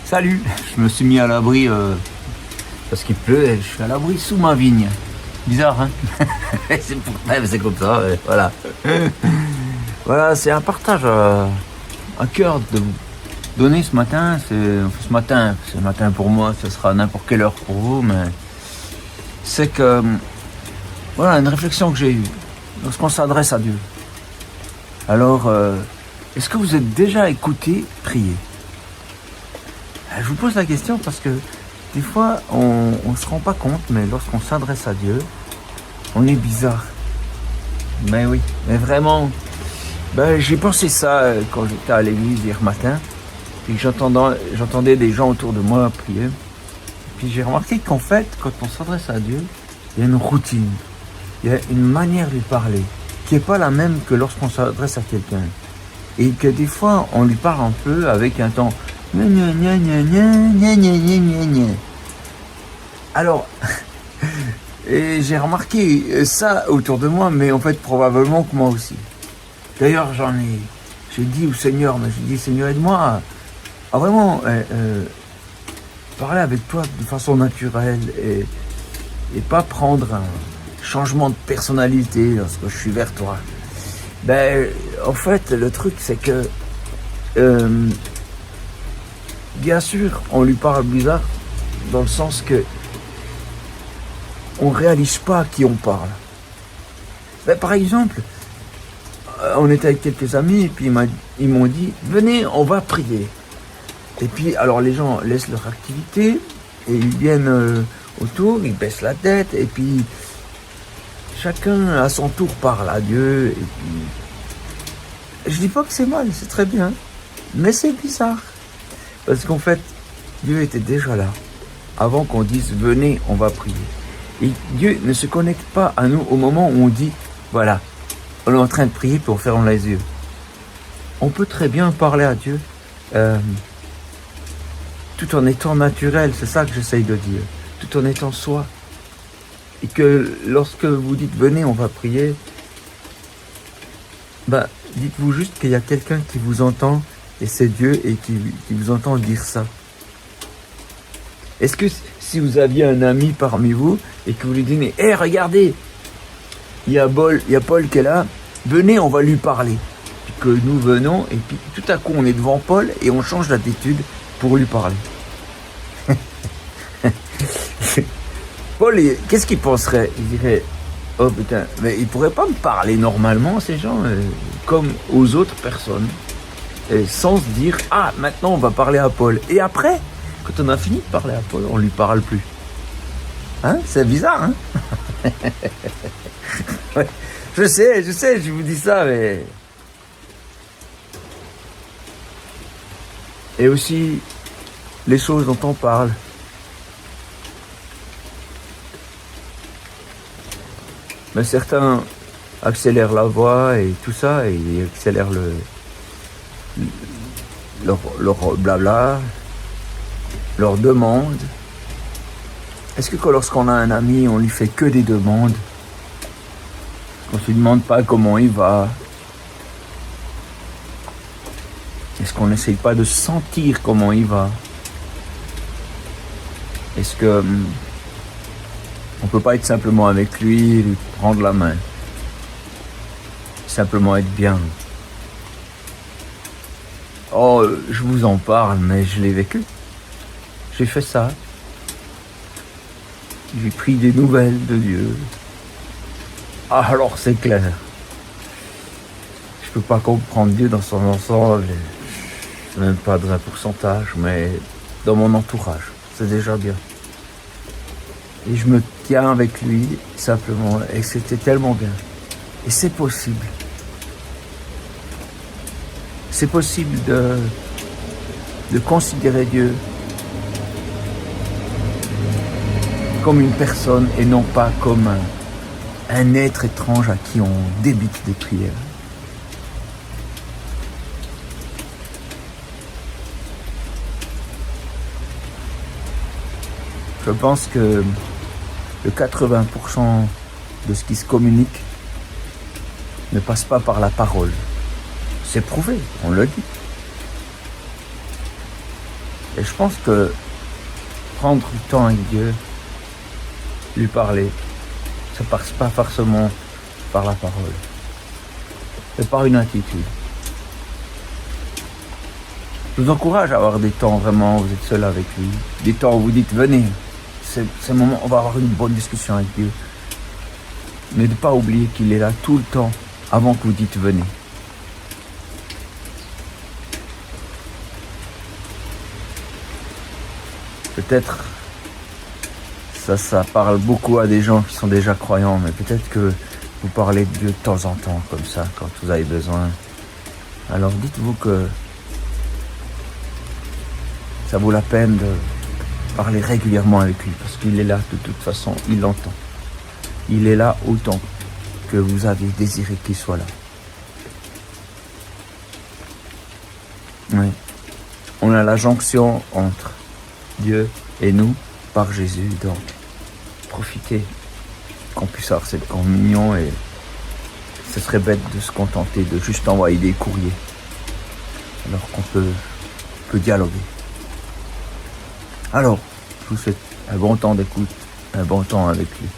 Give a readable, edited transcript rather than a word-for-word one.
Salut, je me suis mis à l'abri parce qu'il pleut et je suis à l'abri sous ma vigne. Bizarre, hein? C'est comme ça, voilà. Voilà, c'est un partage à cœur de vous donner ce matin. Ce matin pour moi, ce sera n'importe quelle heure pour vous, mais c'est que, voilà, une réflexion que j'ai eue lorsqu'on s'adresse à Dieu. Alors, est-ce que vous êtes déjà écouté prier? Je vous pose la question parce que des fois, on ne se rend pas compte, mais lorsqu'on s'adresse à Dieu, on est bizarre. Mais oui, mais vraiment, j'ai pensé ça quand j'étais à l'église hier matin, puis j'entendais des gens autour de moi prier. Puis j'ai remarqué qu'en fait, quand on s'adresse à Dieu, il y a une routine, il y a une manière de lui parler, qui n'est pas la même que lorsqu'on s'adresse à quelqu'un. Et que des fois, on lui parle un peu avec un ton alors, et j'ai remarqué ça autour de moi, mais en fait, probablement que moi aussi. D'ailleurs, j'ai dit au Seigneur, Seigneur, aide-moi à vraiment parler avec toi de façon naturelle et pas prendre un changement de personnalité lorsque je suis vers toi. En fait, le truc, c'est que bien sûr, on lui parle bizarre dans le sens que on réalise pas à qui on parle. Par exemple, on était avec quelques amis et puis ils m'ont dit « Venez, on va prier ». Et puis, alors les gens laissent leur activité et ils viennent autour, ils baissent la tête et puis chacun à son tour parle à Dieu. Et puis, je dis pas que c'est mal, c'est très bien, mais c'est bizarre. Parce qu'en fait, Dieu était déjà là, avant qu'on dise « Venez, on va prier ». Et Dieu ne se connecte pas à nous au moment où on dit « Voilà, on est en train de prier pour fermer les yeux ». On peut très bien parler à Dieu tout en étant naturel, c'est ça que j'essaye de dire, tout en étant soi. Et que lorsque vous dites « Venez, on va prier », dites-vous juste qu'il y a quelqu'un qui vous entend et c'est Dieu et qui vous entend dire ça. Est-ce que si vous aviez un ami parmi vous et que vous lui dites « Hé, regardez, il y a Paul qui est là, venez, on va lui parler. » Puis que nous venons et puis tout à coup on est devant Paul et on change d'attitude pour lui parler. Paul, qu'est-ce qu'il penserait? Il dirait « Oh putain, mais ils pourraient pas me parler normalement ces gens comme aux autres personnes. » Sans se dire « Ah, maintenant on va parler à Paul. » Et après, quand on a fini de parler à Paul, on lui parle plus. Hein? C'est bizarre, hein? Ouais. Je sais, je vous dis ça, mais... Et aussi, les choses dont on parle. Mais certains accélèrent la voix et tout ça, et ils accélèrent leur blabla, leur demande. Est-ce que lorsqu'on a un ami, on lui fait que des demandes? Qu'on ne se demande pas comment il va? Est-ce qu'on n'essaye pas de sentir comment il va? Est-ce que on peut pas être simplement avec lui, lui prendre la main? Simplement être bien. Oh, je vous en parle, mais je l'ai vécu. J'ai fait ça. J'ai pris des nouvelles de Dieu. Ah, alors c'est clair. Je peux pas comprendre Dieu dans son ensemble. Même pas dans un pourcentage, mais dans mon entourage. C'est déjà bien. Et je me tiens avec lui, simplement. Et c'était tellement bien. Et c'est possible. C'est possible de considérer Dieu comme une personne et non pas comme un être étrange à qui on débite des prières. Je pense que le 80% de ce qui se communique ne passe pas par la parole. C'est prouvé, on le dit. Et je pense que prendre du temps avec Dieu, lui parler, ça passe pas forcément par la parole, mais par une attitude. Je vous encourage à avoir des temps vraiment où vous êtes seul avec lui, des temps où vous dites venez, c'est le moment, on va avoir une bonne discussion avec Dieu. Mais de ne pas oublier qu'il est là tout le temps avant que vous dites venez. Peut-être ça parle beaucoup à des gens qui sont déjà croyants, mais peut-être que vous parlez de Dieu de temps en temps, comme ça, quand vous avez besoin. Alors dites-vous que ça vaut la peine de parler régulièrement avec lui, parce qu'il est là de toute façon, il l'entend. Il est là autant que vous avez désiré qu'il soit là. Oui. On a la jonction entre Dieu et nous par Jésus, donc profitez qu'on puisse avoir cette communion, et ce serait bête de se contenter de juste envoyer des courriers alors qu'on peut dialoguer. Alors, je vous souhaite un bon temps d'écoute, un bon temps avec lui.